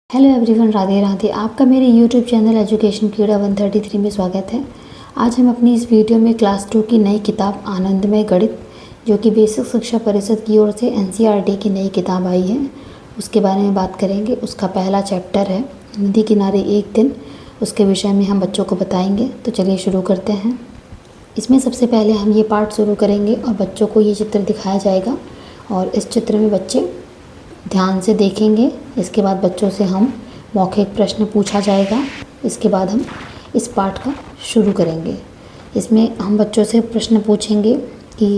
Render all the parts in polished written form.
Hello everyone, Radhe Radhe. आपका मेरे YouTube channel education कीड़ा 133 में स्वागत है। आज हम अपनी इस वीडियो में क्लास 2 की नई किताब आनंदमय गणित, जो कि बेसिक शिक्षा परिषद की ओर से एनसीईआरटी की नई किताब आई है, उसके बारे में बात करेंगे। उसका पहला चैप्टर है नदी किनारे एक दिन, उसके विषय में हम बच्चों को बताएंगे। तो चलिए शुरू करते हैं। इसमें सबसे पहले हम ये पार्ट शुरू करेंगे और बच्चों को ये चित्र दिखाया जाएगा और इस चित्र में बच्चे ध्यान से देखेंगे। इसके बाद बच्चों से हम मौखिक प्रश्न पूछा जाएगा। इसके बाद हम इस पाठ का शुरू करेंगे। इसमें हम बच्चों से प्रश्न पूछेंगे कि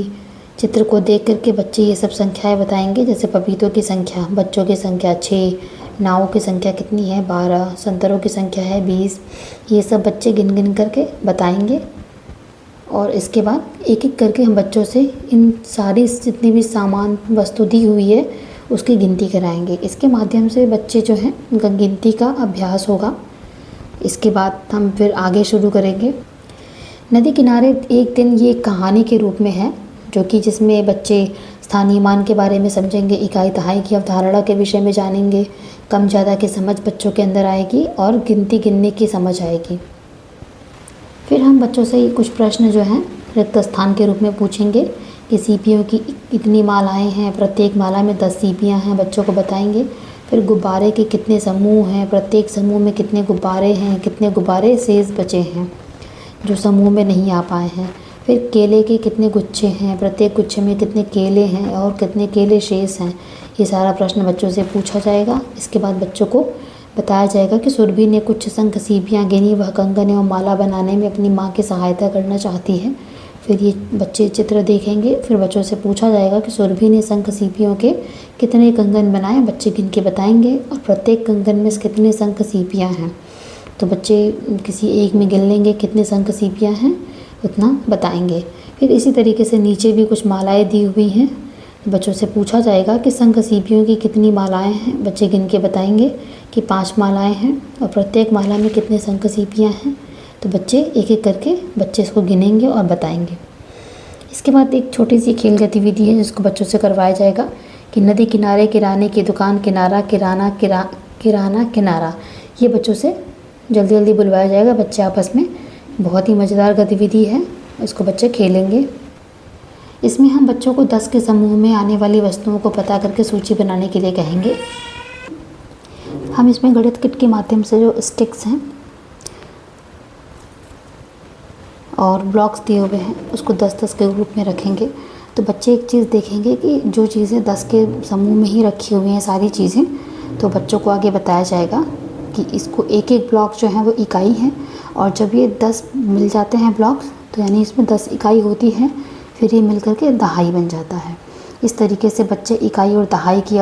चित्र को देख करके बच्चे ये सब संख्याएं बताएंगे, जैसे पपीतों की संख्या, बच्चों की संख्या 6, नावों की संख्या कितनी है 12, संतरों की संख्या है 20। ये सब बच्चे गिन गिन करके बताएंगे और इसके बाद एक एक करके हम बच्चों से इन सारी जितनी भी सामान वस्तु दी हुई है उसकी गिनती कराएंगे। इसके माध्यम से बच्चे जो हैं उनका गिनती का अभ्यास होगा। इसके बाद हम फिर आगे शुरू करेंगे। नदी किनारे एक दिन ये कहानी के रूप में है, जो कि जिसमें बच्चे स्थानीय मान के बारे में समझेंगे, इकाई दहाई की अवधारणा के विषय में जानेंगे, कम ज़्यादा की समझ बच्चों के अंदर आएगी और गिनती गिनने की समझ आएगी। फिर हम बच्चों से कुछ प्रश्न जो हैं रिक्त स्थान के रूप में पूछेंगे कि सीपियों की कितनी मालाएं हैं, प्रत्येक माला में 10 सीपियां हैं, बच्चों को बताएंगे। फिर गुब्बारे के कितने समूह हैं, प्रत्येक समूह में कितने गुब्बारे हैं, कितने गुब्बारे शेष बचे हैं जो समूह में नहीं आ पाए हैं। फिर केले के कितने गुच्छे हैं, प्रत्येक गुच्छे में कितने केले हैं और कितने केले शेष हैं। ये सारा प्रश्न बच्चों से पूछा जाएगा। इसके बाद बच्चों को बताया जाएगा कि सुरभि ने कुछ संख्य सीपियाँ गिनी, वह कंगन एवं माला बनाने में अपनी माँ की सहायता करना चाहती है। फिर ये बच्चे चित्र देखेंगे। फिर बच्चों से पूछा जाएगा कि सुरभि ने शंख सीपियों के कितने कंगन बनाए, बच्चे गिन के बताएंगे और प्रत्येक कंगन में कितने शंख सीपियाँ हैं। तो बच्चे किसी एक में गिन लेंगे कितने शंख सीपियाँ हैं, उतना बताएंगे। फिर इसी तरीके से नीचे भी कुछ मालाएं दी हुई हैं। बच्चों से पूछा जाएगा कि शंख सीपियों की कितनी मालाएं हैं, बच्चे गिन के बताएंगे कि 5 मालाएं हैं और प्रत्येक माला में कितने शंख सीपियाँ हैं। तो बच्चे एक एक करके बच्चे इसको गिनेंगे और बताएंगे। इसके बाद एक छोटी सी खेल गतिविधि है जिसको बच्चों से करवाया जाएगा कि नदी किनारे किराने की दुकान, किनारा किराना किराना किनारा। ये बच्चों से जल्दी जल्दी बुलवाया जाएगा बच्चे आपस में। बहुत ही मज़ेदार गतिविधि है, इसको बच्चे खेलेंगे। इसमें हम बच्चों को 10 के समूह में आने वाली वस्तुओं को पता करके सूची बनाने के लिए कहेंगे। हम इसमें गणित किट के माध्यम से जो स्टिक्स हैं और ब्लॉक्स दिए हुए हैं उसको 10-10 के ग्रुप में रखेंगे। तो बच्चे एक चीज़ देखेंगे कि जो चीज़ें 10 के समूह में ही रखी हुई हैं सारी चीज़ें, तो बच्चों को आगे बताया जाएगा कि इसको एक एक ब्लॉक जो है वो इकाई है और जब ये 10 मिल जाते हैं ब्लॉक्स तो यानी इसमें 10 इकाई होती है, फिर ये मिल करके दहाई बन जाता है। इस तरीके से बच्चे इकाई और दहाई की